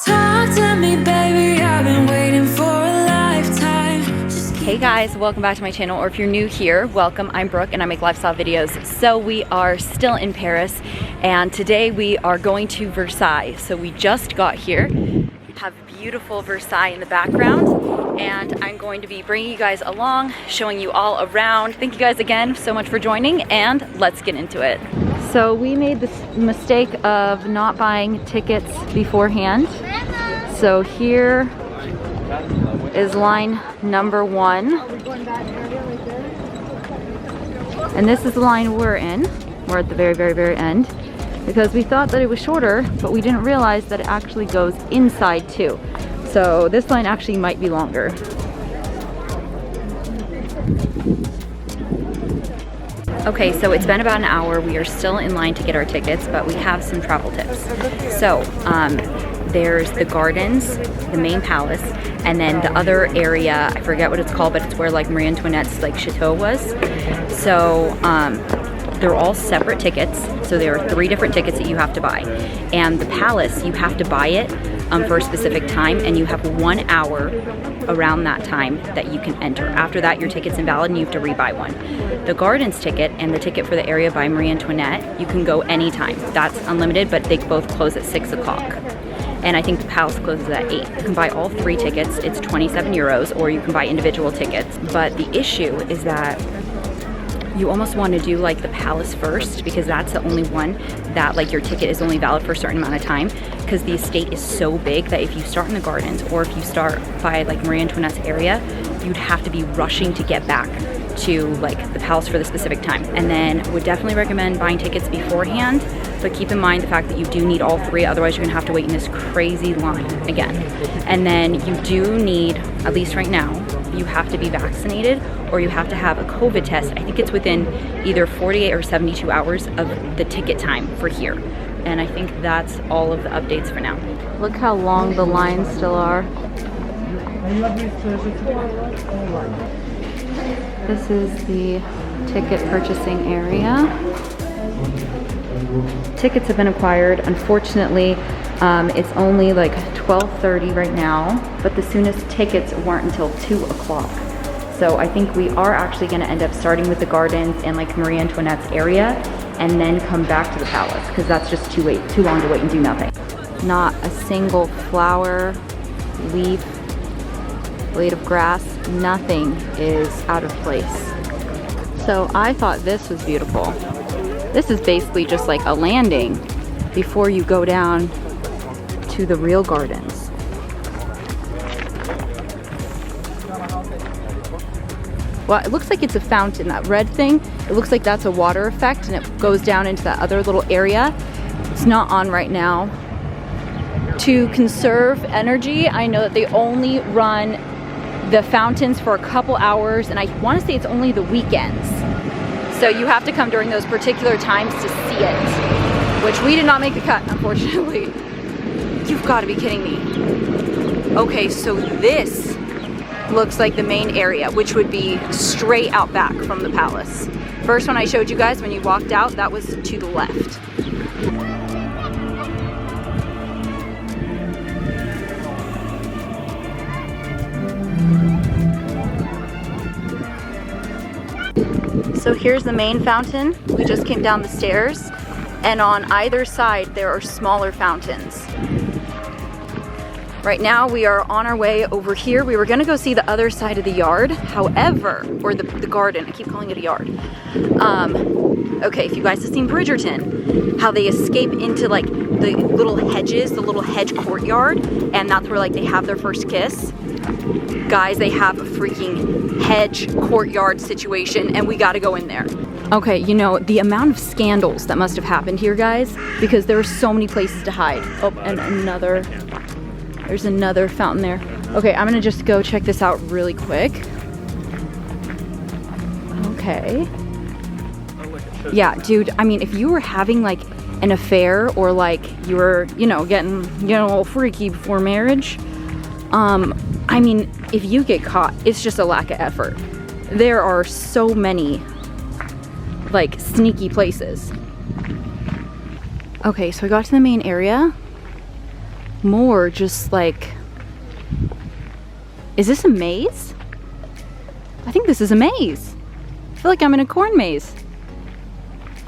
Talk to me, baby, I've been waiting for a lifetime. Hey guys, welcome back to my channel, or if you're new here, welcome. I'm Brooke and I make lifestyle videos. So we are still in Paris and today we are going to Versailles. So we just got here, have beautiful Versailles in the background, and I'm going to be bringing you guys along, showing you all around. Thank you guys again so much for joining, and let's get into it. So we made the mistake of not buying tickets beforehand. So here is line number 1. And this is the line we're in. We're at the very, very, very end. Because we thought that it was shorter, but we didn't realize that it actually goes inside too. So this line actually might be longer. Okay, so it's been about an hour. We are still in line to get our tickets, but we have some travel tips. So there's the gardens, the main palace, and then the other area, I forget what it's called, but it's where like Marie Antoinette's like Chateau was. So they're all separate tickets. So there are 3 different tickets that you have to buy. And the palace, you have to buy it for a specific time, and you have 1 hour around that time that you can enter. After that, your ticket's invalid and you have to rebuy one. The gardens ticket and the ticket for the area by Marie Antoinette, you can go anytime. That's unlimited, but they both close at 6 o'clock. And I think the palace closes at 8. You can buy all 3 tickets. It's 27 euros, or you can buy individual tickets. But the issue is that you almost want to do like the palace first, because that's the only one that like your ticket is only valid for a certain amount of time, because the estate is so big that if you start in the gardens or if you start by like Marie Antoinette's area, you'd have to be rushing to get back to like the palace for the specific time. And then would definitely recommend buying tickets beforehand, but keep in mind the fact that you do need all 3, otherwise you're gonna have to wait in this crazy line again. And then you do need, at least right now, you have to be vaccinated or you have to have a COVID test. I think it's within either 48 or 72 hours of the ticket time for here. And I think that's all of the updates for now. Look how long the lines still are. This is the ticket purchasing area. Tickets have been acquired. Unfortunately, it's only like 12:30 right now, but the soonest tickets weren't until 2 o'clock. So I think we are actually gonna end up starting with the gardens and like Marie Antoinette's area, and then come back to the palace, because that's just too long to wait and do nothing. Not a single flower, leaf, blade of grass, nothing is out of place. So I thought this was beautiful. This is basically just like a landing before you go down to the real gardens. Well, it looks like it's a fountain, that red thing. It looks like that's a water effect and it goes down into that other little area. It's not on right now. To conserve energy, I know that they only run the fountains for a couple hours, and I want to say it's only the weekends. So you have to come during those particular times to see it, which we did not make the cut, unfortunately. You've got to be kidding me. Okay, so this looks like the main area, which would be straight out back from the palace. First one I showed you guys when you walked out, that was to the left. So here's the main fountain. We just came down the stairs, and on either side there are smaller fountains. Right now we are on our way over here. We were gonna go see the other side of the yard, however, or the garden, I keep calling it a yard. Okay, if you guys have seen Bridgerton, how they escape into like the little hedges, the little hedge courtyard, and that's where like they have their first kiss. Guys, they have a freaking hedge courtyard situation, and we gotta go in there. Okay, you know, the amount of scandals that must have happened here, guys, because there are so many places to hide. Oh, and there's another fountain there. Okay, I'm gonna just go check this out really quick. Okay. Yeah, dude, I mean, if you were having like an affair, or like you were, you know, getting a little freaky before marriage, I mean, if you get caught, it's just a lack of effort. There are so many like sneaky places. Okay, so I got to the main area. more just like, is this a maze? I think this is a maze. I feel like I'm in a corn maze.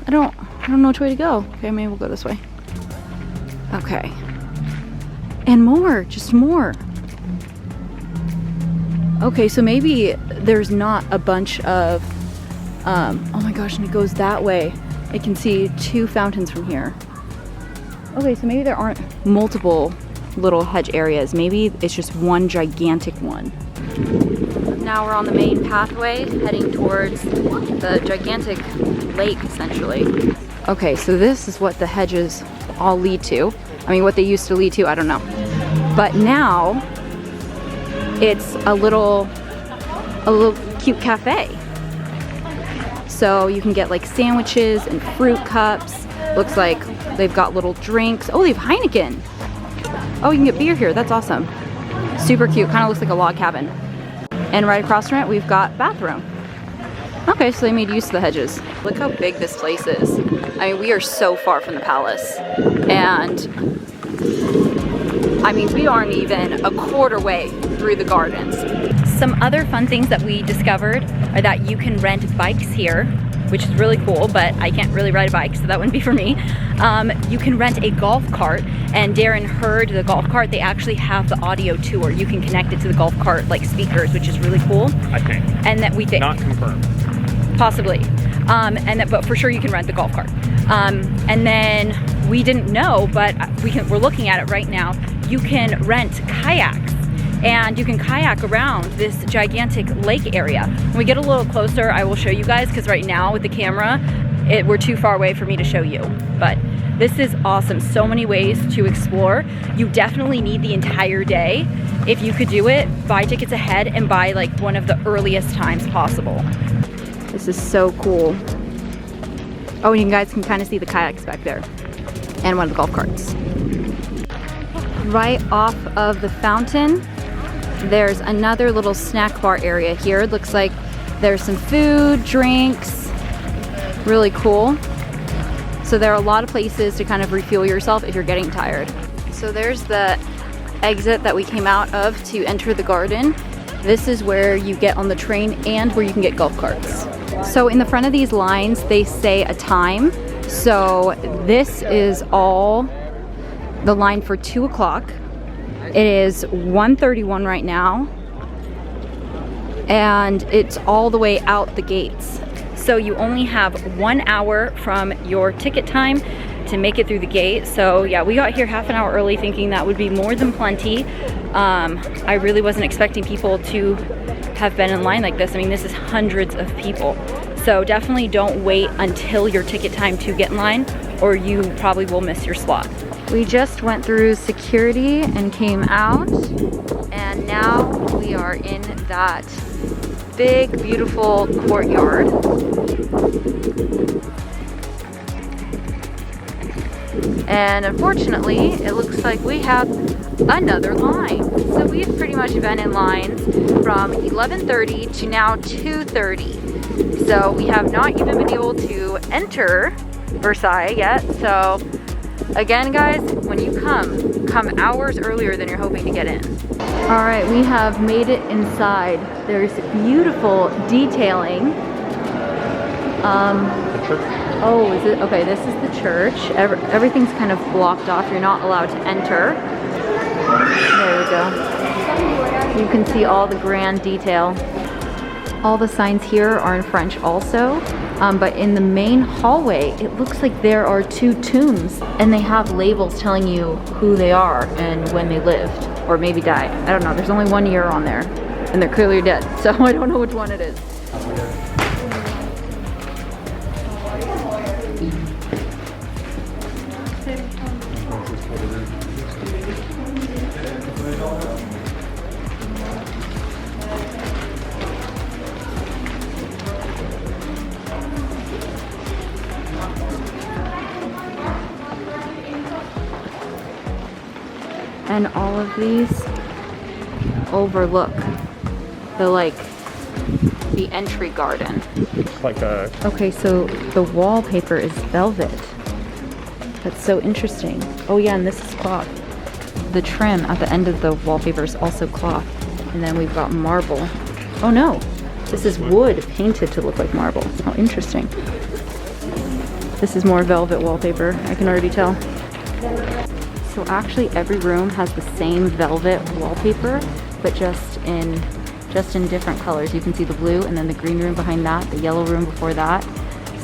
I don't know which way to go. Okay, maybe we'll go this way. Okay. And more, just more. Okay, so maybe there's not a bunch of, oh my gosh, and it goes that way. I can see 2 fountains from here. Okay, so maybe there aren't multiple little hedge areas. Maybe it's just one gigantic one. Now we're on the main pathway heading towards the gigantic lake, essentially. Okay, so this is what the hedges all lead to. I mean, what they used to lead to, I don't know. But now it's a little cute cafe. So you can get like sandwiches and fruit cups. Looks like they've got little drinks. Oh, they have Heineken. Oh, you can get beer here. That's awesome. Super cute. Kind of looks like a log cabin. And right across from it, we've got bathroom. Okay, so they made use of the hedges. Look how big this place is. I mean, we are so far from the palace. And I mean, we aren't even a quarter way through the gardens. Some other fun things that we discovered are that you can rent bikes here, which is really cool, but I can't really ride a bike, so that wouldn't be for me. You can rent a golf cart, and Darren heard the golf cart, they actually have the audio tour. You can connect it to the golf cart like speakers, which is really cool. I think. And that we think. Not confirmed. Possibly. But for sure you can rent the golf cart. And then we didn't know, but we're looking at it right now. You can rent kayaks. And you can kayak around this gigantic lake area. When we get a little closer, I will show you guys, because right now with the camera, we're too far away for me to show you. But this is awesome. So many ways to explore. You definitely need the entire day. If you could do it, buy tickets ahead and buy like one of the earliest times possible. This is so cool. Oh, and you guys can kind of see the kayaks back there. And one of the golf carts. Right off of the fountain, there's another little snack bar area here. It looks like there's some food, drinks, really cool. So there are a lot of places to kind of refuel yourself if you're getting tired. So there's the exit that we came out of to enter the garden. This is where you get on the train and where you can get golf carts. So in the front of these lines, they say a time. So this is all the line for 2 o'clock. It is 1:31 right now, and it's all the way out the gates. So you only have 1 hour from your ticket time to make it through the gate. So yeah, we got here half an hour early thinking that would be more than plenty. I really wasn't expecting people to have been in line like this. I mean, this is hundreds of people. So definitely don't wait until your ticket time to get in line, or you probably will miss your slot. We just went through security and came out, and now we are in that big, beautiful courtyard. And unfortunately, it looks like we have another line. So we've pretty much been in lines from 11:30 to now 2:30. So we have not even been able to enter Versailles yet. So again, guys, when you come hours earlier than you're hoping to get in. All right, we have made it inside. There's beautiful detailing. Oh, is it? Okay, this is the church. Everything's kind of blocked off. You're not allowed to enter. There we go. You can see all the grand detail. All the signs here are in French also. But in the main hallway, it looks like there are 2 tombs, and they have labels telling you who they are and when they lived, or maybe died. I don't know, there's only 1 year on there, and they're clearly dead, so I don't know which one it is. And all of these overlook the entry garden. Like a... Okay, so the wallpaper is velvet. That's so interesting. Oh yeah, and this is cloth. the trim at the end of the wallpaper is also cloth. And then we've got marble. Oh no, this is wood painted to look like marble. How interesting. This is more velvet wallpaper, I can already tell. So actually every room has the same velvet wallpaper, but just in different colors. You can see the blue and then the green room behind that, the yellow room before that.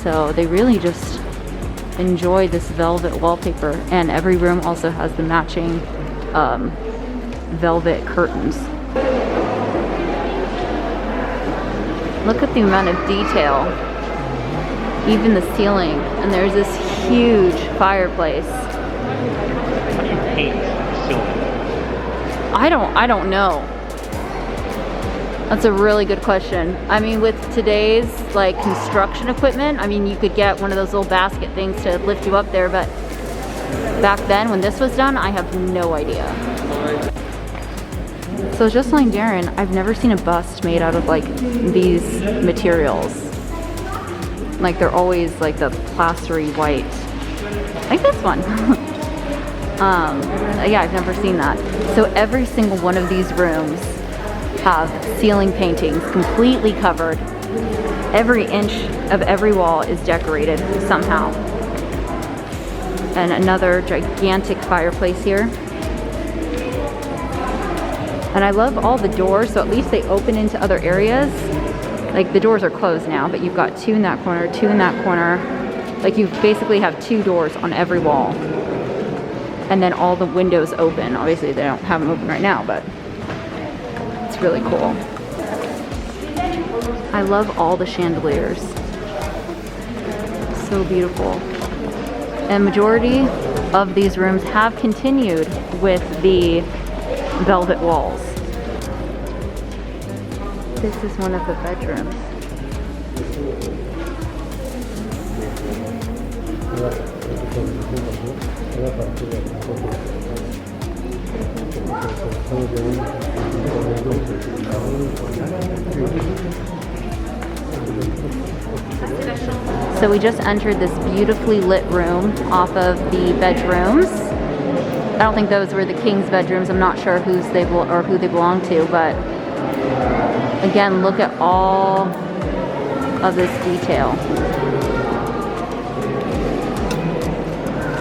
So they really just enjoy this velvet wallpaper, and every room also has the matching velvet curtains. Look at the amount of detail, even the ceiling, and there's this huge fireplace. How do you paint the ceiling? I don't know. That's a really good question. I mean, with today's like construction equipment, I mean, you could get one of those little basket things to lift you up there, but back then when this was done, I have no idea. So just like Darren, I've never seen a bust made out of like these materials. Like they're always like the plastery white. Like this one. Yeah, I've never seen that. So every single one of these rooms have ceiling paintings completely covered. Every inch of every wall is decorated somehow. And another gigantic fireplace here. And I love all the doors, so at least they open into other areas. Like the doors are closed now, but you've got 2 in that corner, 2 in that corner. Like you basically have 2 doors on every wall. And then all the windows open. Obviously they don't have them open right now, but it's really cool. I love all the chandeliers. So beautiful. And majority of these rooms have continued with the velvet walls. This is one of the bedrooms. So we just entered this beautifully lit room off of the bedrooms. I don't think those were the king's bedrooms. I'm not sure who they belong to, but again, look at all of this detail.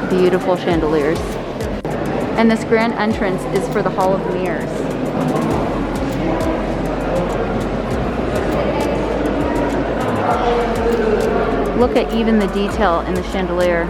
Beautiful chandeliers. And this grand entrance is for the Hall of Mirrors. Look at even the detail in the chandelier.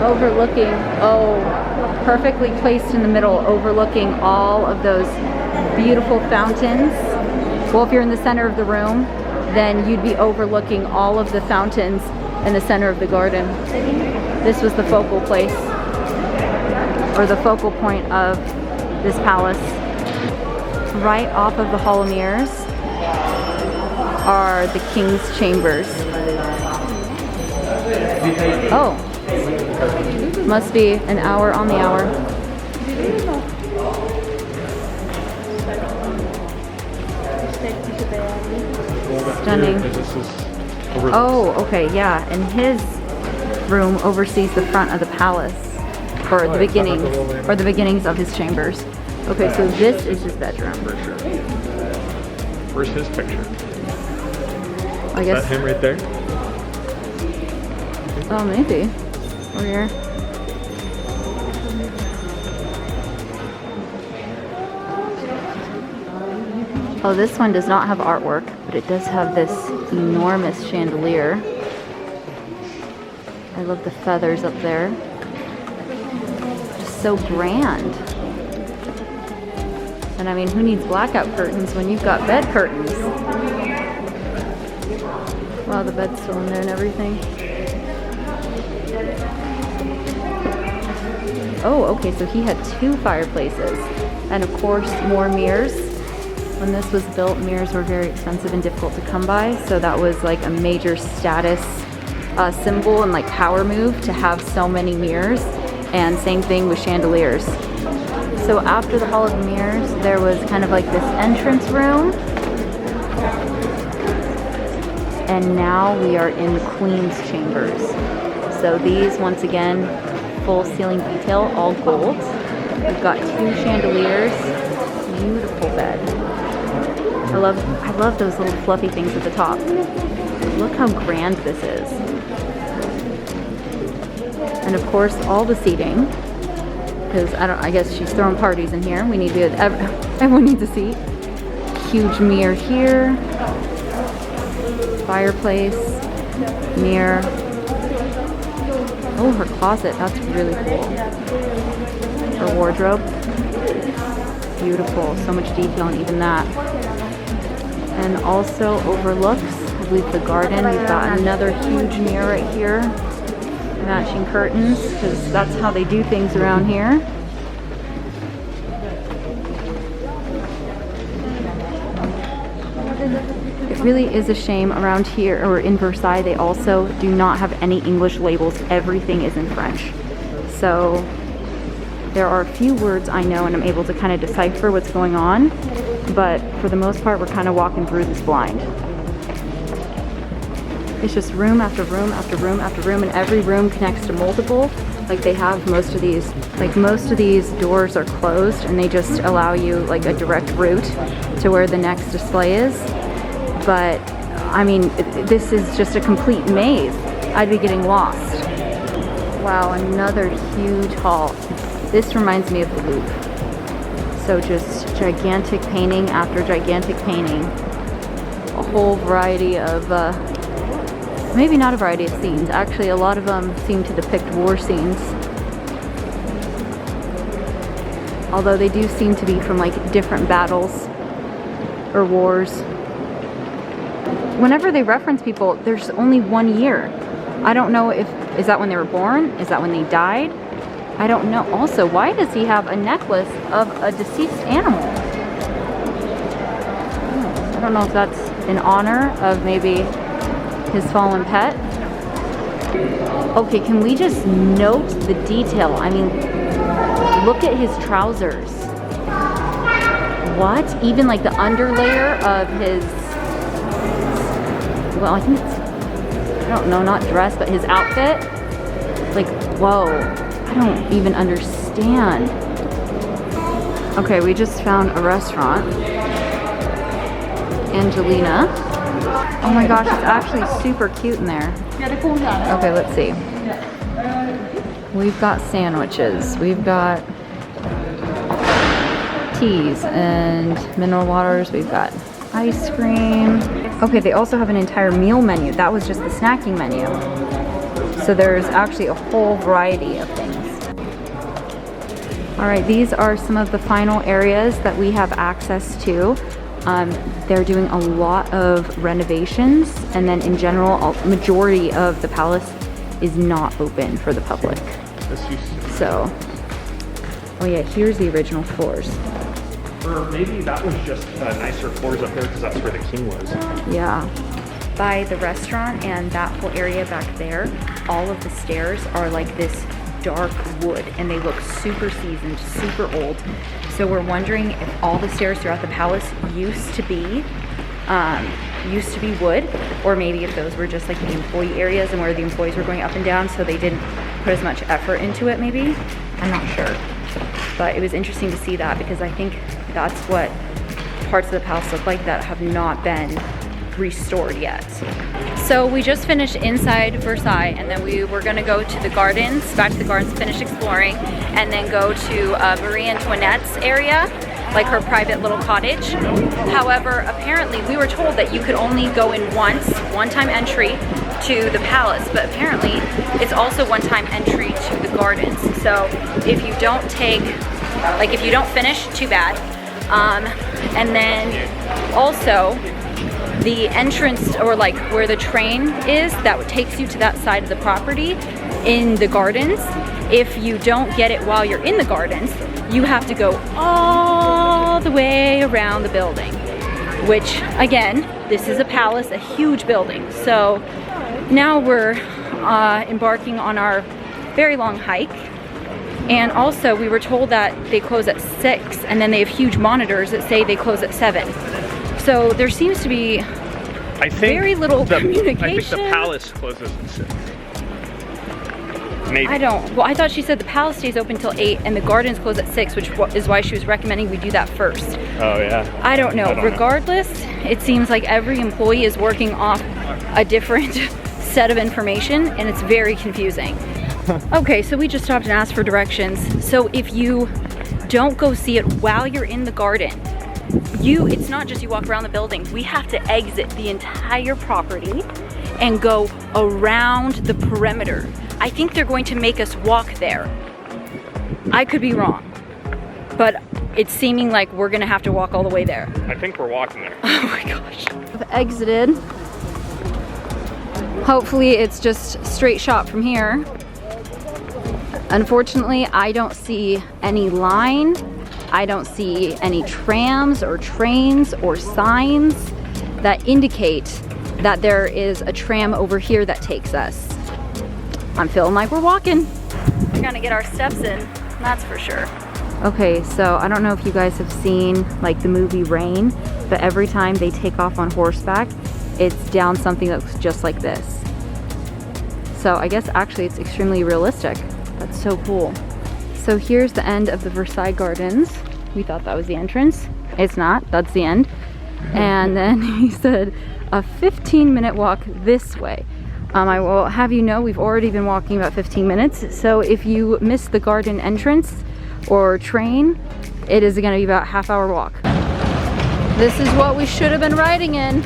Overlooking, perfectly placed in the middle, overlooking all of those beautiful fountains. Well, if you're in the center of the room, then you'd be overlooking all of the fountains in the center of the garden. This was the focal place, or the focal point of this palace. Right off of the Hall of Mirrors are the king's chambers. Oh, must be an hour on the hour. Stunning. Oh, okay, yeah. And his room oversees the front of the palace, or the beginnings of his chambers. Okay, so this is his bedroom. For sure. Where's his picture? I guess. Is that him right there? Oh, maybe. Over here. Oh, this one does not have artwork, but it does have this enormous chandelier. I love the feathers up there. Just so grand. And I mean, who needs blackout curtains when you've got bed curtains? Wow, the bed's still in there and everything. Oh, okay, so he had 2 fireplaces. And of course, more mirrors. When this was built, mirrors were very expensive and difficult to come by, so that was like a major status symbol and like power move to have so many mirrors, and same thing with chandeliers. So after the Hall of Mirrors, there was kind of like this entrance room, and now we are in the Queen's Chambers. So these, once again, full ceiling detail, all gold. We've got 2 chandeliers, beautiful bed. I love those little fluffy things at the top. Look how grand this is. And of course, all the seating, because I guess she's throwing parties in here. We need to, everyone needs a seat. Huge mirror here. Fireplace, mirror. Oh, her closet, that's really cool. Her wardrobe, beautiful, so much detail in even that. And also overlooks, I believe, the garden. We've got another huge mirror right here. Matching curtains, because that's how they do things around here. It really is a shame around here, or in Versailles, they also do not have any English labels. Everything is in French. So there are a few words I know and I'm able to kind of decipher what's going on, but for the most part, we're kind of walking through this blind. It's just room after room after room after room, and every room connects to multiple. Like they have most of these doors are closed, and they just allow you like a direct route to where the next display is. But I mean, this is just a complete maze. I'd be getting lost. Wow, another huge hall. This reminds me of the Louvre. So just gigantic painting after gigantic painting. A whole variety of, maybe not a variety of scenes. Actually, a lot of them seem to depict war scenes. Although they do seem to be from like different battles or wars. Whenever they reference people, there's only 1 year. I don't know is that when they were born? Is that when they died? I don't know. Also, why does he have a necklace of a deceased animal? I don't know if that's in honor of maybe his fallen pet. Okay, can we just note the detail? I mean, look at his trousers. What? Even like the underlayer of his, well, I think it's, I don't know, not dress, but his outfit. Like, whoa, I don't even understand. Okay, we just found a restaurant. Angelina. Oh my gosh, it's actually super cute in there. Okay, let's see. We've got sandwiches. We've got teas and mineral waters. We've got ice cream. Okay, they also have an entire meal menu. That was just the snacking menu. So there's actually a whole variety of things. All right, these are some of the final areas that we have access to. They're doing a lot of renovations, and then in general, a majority of the palace is not open for the public. So, oh yeah, here's the original floors. Or maybe that was just nicer floors up there because that's where the king was. Yeah. By the restaurant and that whole area back there, all of the stairs are like this dark wood, and they look super seasoned, super old. So we're wondering if all the stairs throughout the palace used to be wood, or maybe if those were just like the employee areas and where the employees were going up and down, so they didn't put as much effort into it maybe. I'm not sure. But it was interesting to see that, because I think that's what parts of the palace look like that have not been restored yet. So we just finished inside Versailles, and then we were gonna go to the gardens, back to the gardens, finish exploring, and then go to Marie Antoinette's area, like her private little cottage. However, apparently we were told that you could only go in once, one-time entry to the palace, but apparently it's also one-time entry to the gardens. So if you don't take, like if you don't finish, too bad. And then also the entrance, or like where the train is that takes you to that side of the property in the gardens, if you don't get it while you're in the gardens, you have to go all the way around the building. which again, this is a palace, a huge building. So now we're embarking on our very long hike. And also we were told that they close at 6 and then they have huge monitors that say they close at 7. So there seems to be very little communication. I think the palace closes at 6. Maybe. Well, I thought she said the palace stays open till 8 and the gardens close at 6, which is why she was recommending we do that first. Oh yeah. I don't know. Regardless, it seems like every employee is working off a different set of information and it's very confusing. Okay, so we just stopped and asked for directions. So if you don't go see it while you're in the garden, it's not just you walk around the building. We have to exit the entire property and go around the perimeter. I think they're going to make us walk there. I could be wrong, but it's seeming like we're gonna have to walk all the way there. I think we're walking there. Oh my gosh. I've exited. Hopefully it's just straight shot from here. Unfortunately, I don't see any line. I don't see any trams or trains or signs that indicate that there is a tram over here that takes us. I'm feeling like we're walking. We're gonna get our steps in, that's for sure. Okay, so I don't know if you guys have seen like the movie Rain, but every time they take off on horseback, it's down something that looks just like this. So I guess actually it's extremely realistic. That's so cool. So here's the end of the Versailles Gardens. We thought that was the entrance. It's not, that's the end. And then he said a 15-minute walk this way. I will have you know we've already been walking about 15 minutes. So if you miss the garden entrance or train, it is gonna be about a half-hour walk. This is what we should have been riding in.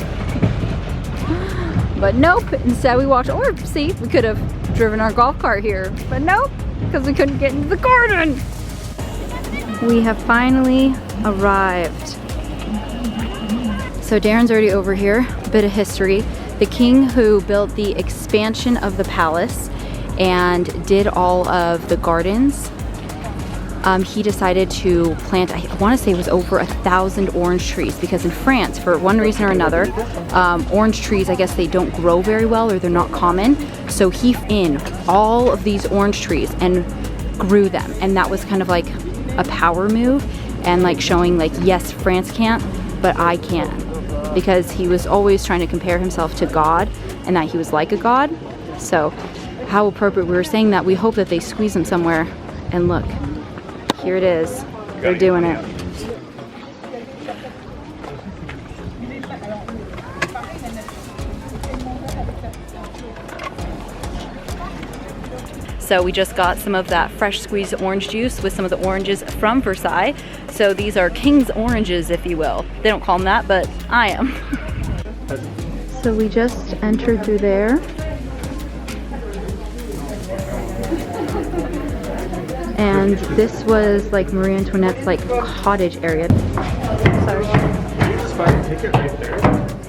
But nope, instead we walked, or see, we could have driven our golf cart here, but nope, because we couldn't get into the garden. We have finally arrived. So Darren's already over here, a bit of history. The king who built the expansion of the palace and did all of the gardens, he decided to plant, I want to say it was over 1,000 orange trees, because in France, for one reason or another, orange trees, I guess they don't grow very well or they're not common. So he in all of these orange trees and grew them. And that was kind of like a power move and like showing like, yes, France can't, but I can. Because he was always trying to compare himself to God and that he was like a god. So how appropriate. We were saying that we hope that they squeeze him somewhere, and look, here it is. They're doing it. So we just got some of that fresh squeezed orange juice with some of the oranges from Versailles. So these are king's oranges, if you will. They don't call them that, but I am. So we just entered through there. And this was like Marie Antoinette's like cottage area. Sorry. You just buy a ticket right there.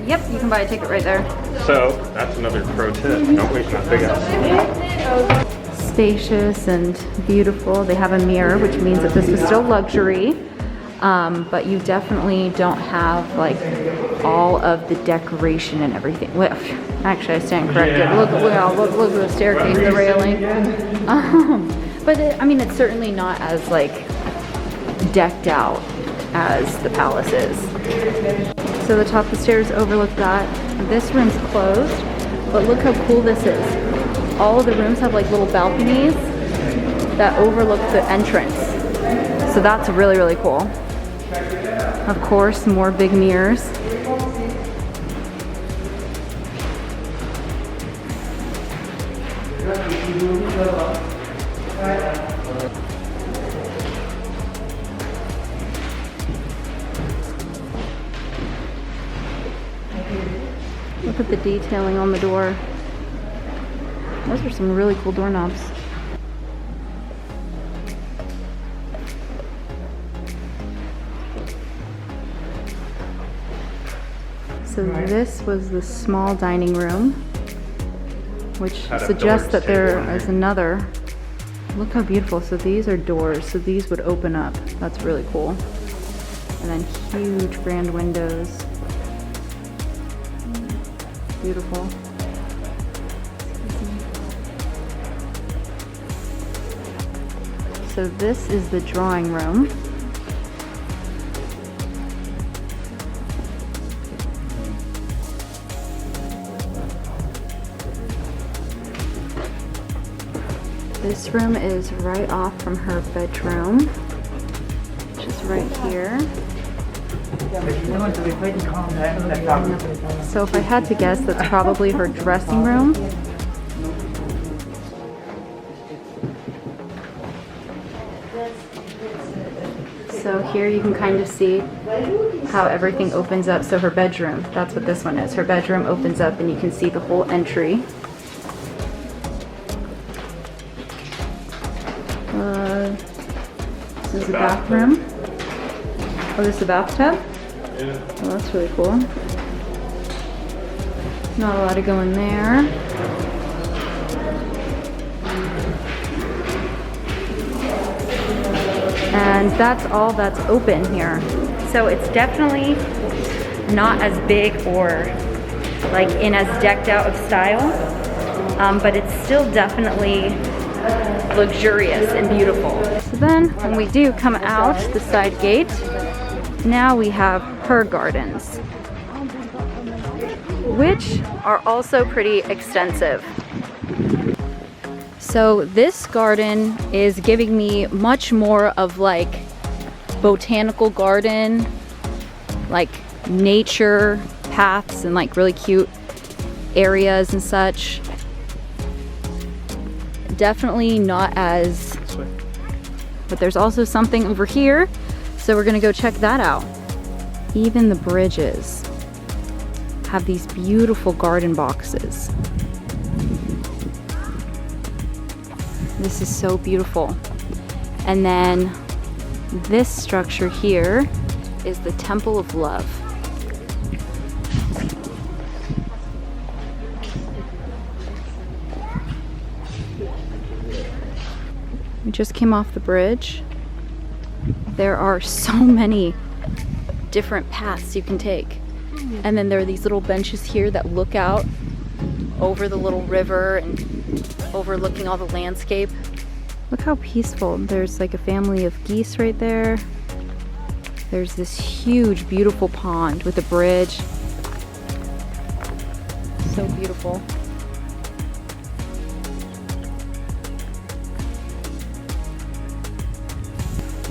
Yep, you can buy a ticket right there. So that's another pro tip. Don't wait in that big house. Spacious and beautiful. They have a mirror, which means that this is still luxury, but you definitely don't have like all of the decoration and everything. Well, actually I stand corrected. Yeah. Look at the staircase, the railing. But I mean, it's certainly not as like decked out as the palace is. So the top of the stairs overlook that. This room's closed, but look how cool this is. All of the rooms have like little balconies that overlook the entrance. So that's really, really cool. Of course, more big mirrors. Look at the detailing on the door. Those are some really cool doorknobs. So this was the small dining room, which suggests that there is another. Look how beautiful. So these are doors, so these would open up. That's really cool. And then huge grand windows. beautiful. So this is the drawing room. This room is right off from her bedroom, which is right here. So if I had to guess, that's probably her dressing room. So here you can kind of see how everything opens up. So her bedroom, that's what this one is. Her bedroom opens up and you can see the whole entry. This is the bathroom. Oh, this is the bathtub? Yeah. Oh, that's really cool. Not allowed to go in there. And that's all that's open here. So it's definitely not as big or like in as decked out of style, but it's still definitely luxurious and beautiful. So then when we do come out the side gate, now we have her gardens, which are also pretty extensive. So this garden is giving me much more of like botanical garden, like nature paths and like really cute areas and such. Definitely not as, but there's also something over here, so we're gonna go check that out. Even the bridges have these beautiful garden boxes. This is so beautiful. And then this structure here is the Temple of Love. We just came off the bridge. There are so many different paths you can take. And then there are these little benches here that look out over the little river and overlooking all the landscape. Look how peaceful. There's like a family of geese right there. There's this huge, beautiful pond with a bridge. So beautiful.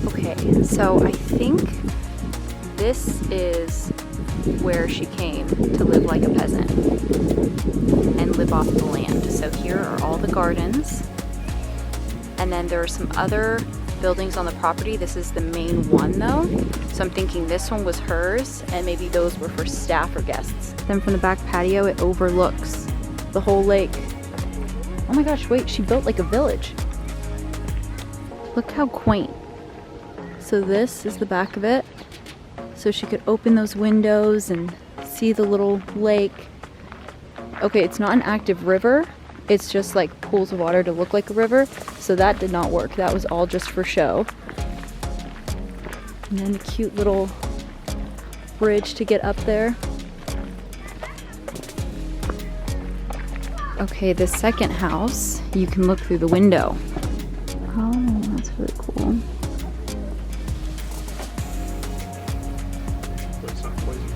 Okay, so I think this is where she came to live like a peasant and live off the land. So here are all the gardens, and then there are some other buildings on the property. This is the main one though, so I'm thinking this one was hers and maybe those were for staff or guests. Then from the back patio it overlooks the whole lake. Oh my gosh, wait, she built like a village. Look how quaint. So this is the back of it. So she could open those windows and see the little lake. Okay, it's not an active river. It's just like pools of water to look like a river. So that did not work. That was all just for show. And then the cute little bridge to get up there. Okay, the second house, you can look through the window. Oh, that's really cool.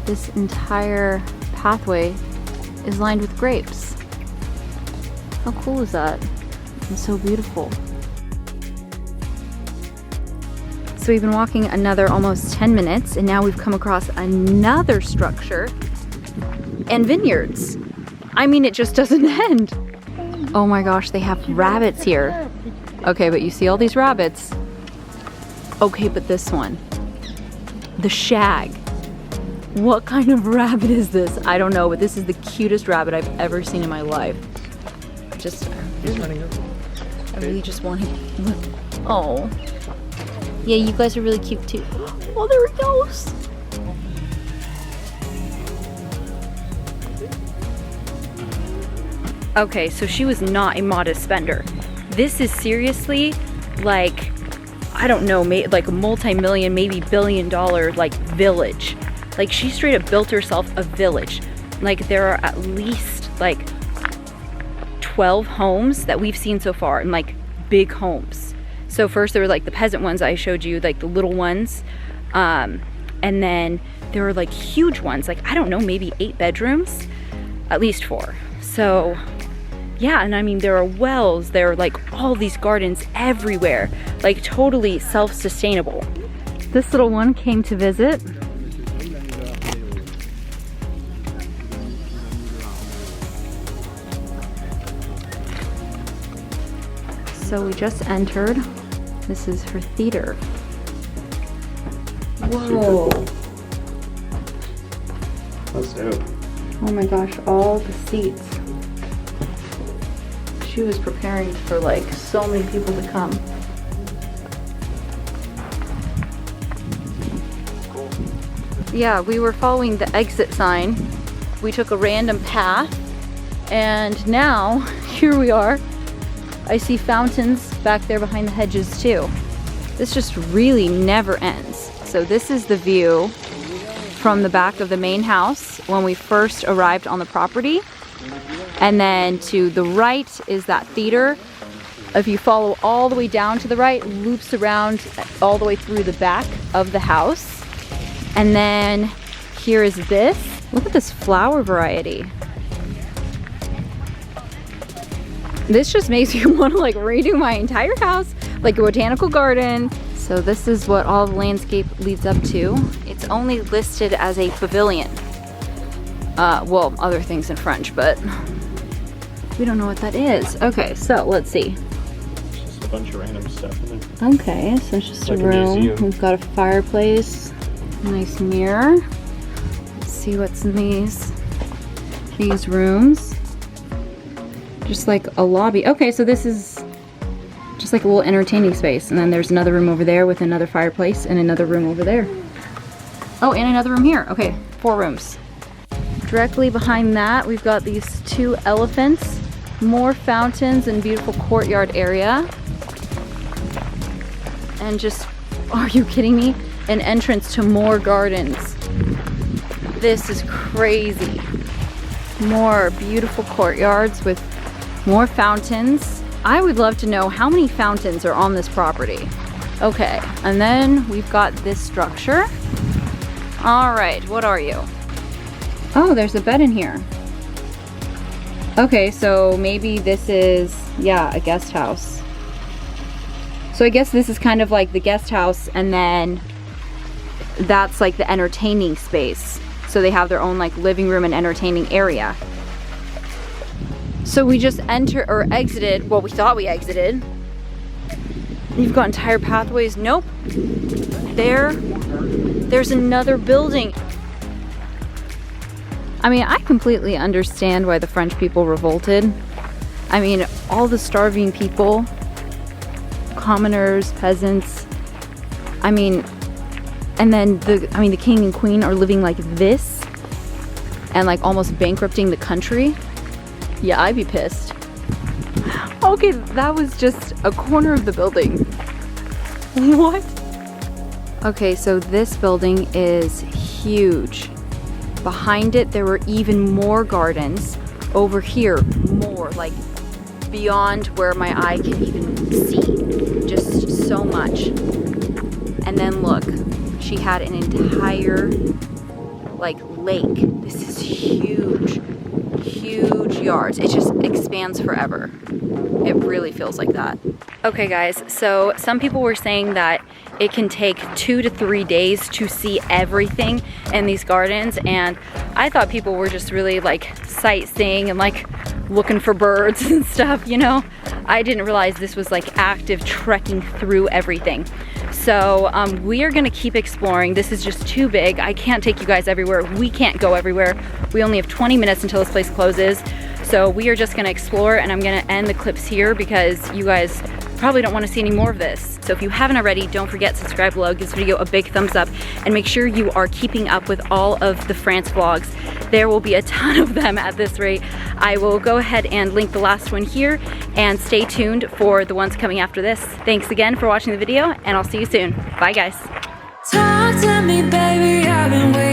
This entire pathway is lined with grapes. How cool is that? It's so beautiful. So we've been walking another almost 10 minutes and now we've come across another structure and vineyards. I mean, it just doesn't end. Oh my gosh, they have rabbits here. Okay, but you see all these rabbits. Okay, but this one, the shag. What kind of rabbit is this? I don't know, but this is the cutest rabbit I've ever seen in my life. I really just want to look. Oh. Yeah, you guys are really cute too. Oh, there it goes. Okay, so she was not a modest spender. This is seriously like, I don't know, like a multi-million, maybe $1 billion like village. Like she straight up built herself a village. Like there are at least like 12 homes that we've seen so far, and like big homes. So first there were like the peasant ones I showed you, like the little ones. And then there were like huge ones, like I don't know, maybe 8 bedrooms, at least 4. So yeah, and I mean there are wells, there are like all these gardens everywhere, like totally self-sustainable. This little one came to visit. So we just entered. This is her theater. Whoa. That's dope. Oh my gosh, all the seats. She was preparing for like so many people to come. Cool. Yeah, we were following the exit sign. We took a random path, and now here we are. I see fountains back there behind the hedges too. This just really never ends. So this is the view from the back of the main house when we first arrived on the property. And then to the right is that theater. If you follow all the way down to the right, loops around all the way through the back of the house. And then here is this. Look at this flower variety. This just makes me want to like redo my entire house, like a botanical garden. So this is what all the landscape leads up to. It's only listed as a pavilion. Well, other things in French, but we don't know what that is. Okay, so let's see. It's just a bunch of random stuff in there. Okay, so it's just Like a a room. museum. We've got a fireplace, nice mirror. Let's see what's in these rooms. Just like a lobby. Okay, so this is just like a little entertaining space. And then there's another room over there with another fireplace and another room over there. Oh, and another room here. Okay, 4 rooms. Directly behind that, we've got these 2 elephants, more fountains and beautiful courtyard area. And just, are you kidding me? An entrance to more gardens. This is crazy. More beautiful courtyards with more fountains. I would love to know how many fountains are on this property. Okay, and then we've got this structure. All right, what are you? Oh, there's a bed in here. Okay, so maybe this is, yeah, a guest house. So I guess this is kind of like the guest house, and then that's like the entertaining space. So they have their own like living room and entertaining area. So we just exited, well, we thought we exited. You've got entire pathways. Nope. There's another building. I mean, I completely understand why the French people revolted. I mean, all the starving people, commoners, peasants. I mean, and then the king and queen are living like this and like almost bankrupting the country. Yeah, I'd be pissed. Okay, that was just a corner of the building. What? Okay, so this building is huge. Behind it, there were even more gardens. Over here, more, like beyond where my eye can even see. Just so much. And then look, she had an entire like lake. This is huge, huge yards. It just expands forever. It really feels like that. Okay guys, so some people were saying that it can take 2 to 3 days to see everything in these gardens, and I thought people were just really like sightseeing and like looking for birds and stuff, you know? I didn't realize this was like active trekking through everything. So we are gonna keep exploring. This is just too big. I can't take you guys everywhere. We can't go everywhere. We only have 20 minutes until this place closes. So we are just gonna explore, and I'm gonna end the clips here because you guys probably don't wanna see any more of this. So if you haven't already, don't forget to subscribe below, give this video a big thumbs up, and make sure you are keeping up with all of the France vlogs. There will be a ton of them at this rate. I will go ahead and link the last one here, and stay tuned for the ones coming after this. Thanks again for watching the video, and I'll see you soon. Bye guys. Talk to me, baby, I've been waiting.